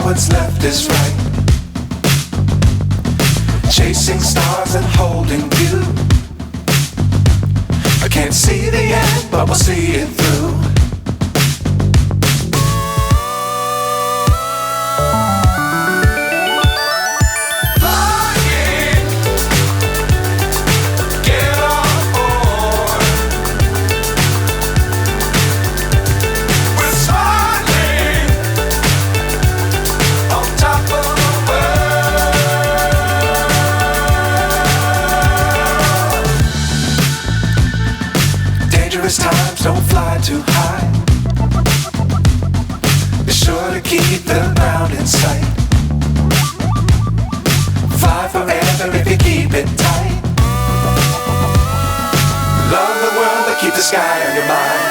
what's left is right. Chasing stars and holding you. I can't see the end, but we'll see it through. Times don't fly too high. Be sure to keep the ground in sight. Fly forever if you keep it tight. Love the world, but keep the sky on your mind.